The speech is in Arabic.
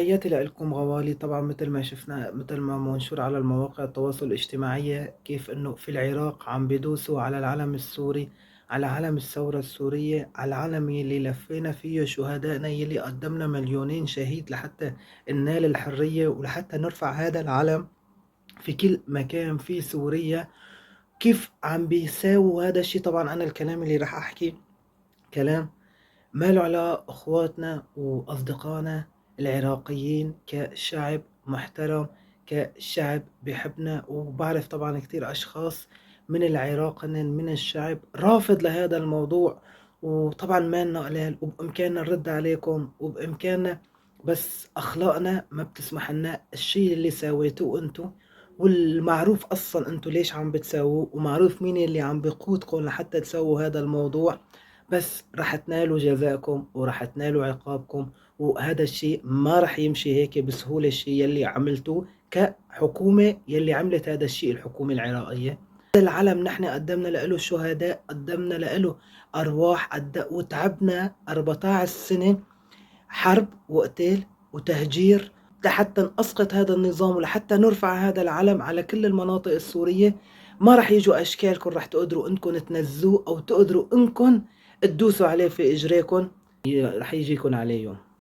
تحياتي لإلكم غوالي. طبعًا متل ما شفنا متل ما منشور على المواقع التواصل الاجتماعية كيف إنه في العراق عم بيدوسوا على العلم السوري، على علم الثورة السورية، على العلم يلّي لفّينا فيه شهدائنا يلّي قدّمنا مليونين شهيد لحتى ننال الحرية ولحتى نرفع هذا العلم في كل مكان في سوريا. كيف عم بيساووا هذا الشي؟ طبعًا أنا الكلام اللي راح أحكي كلام ما له على أخواتنا وأصدقائنا العراقيين كشعب محترم، كشعب بيحبنا، وبعرف طبعا كتير أشخاص من العراق من الشعب رافض لهذا الموضوع. وطبعا مالنا قلال وبإمكاننا نرد عليكم وبإمكاننا، بس أخلاقنا ما بتسمح لنا الشيء اللي سويتوه انتو، والمعروف أصلا انتو ليش عم بتسووه، ومعروف مين اللي عم بيقودكم لحتى تسووا هذا الموضوع. بس رح تنالوا جزاءكم ورح تنالوا عقابكم، وهذا الشيء ما رح يمشي هيك بسهولة. الشيء يلي عملتوه كحكومة، يلي عملت هذا الشيء الحكومة العراقية، هذا العلم نحن قدمنا له شهداء، قدمنا له أرواح وتعبنا 14 سنة حرب وقتال وتهجير لحتى نسقط هذا النظام ولحتى نرفع هذا العلم على كل المناطق السورية. ما رح يجوا أشكالكم رح تقدروا إنكم تنزوه أو تقدروا إنكم تدوسوا عليه في إجريكم، رح يجيكم عليه يوم.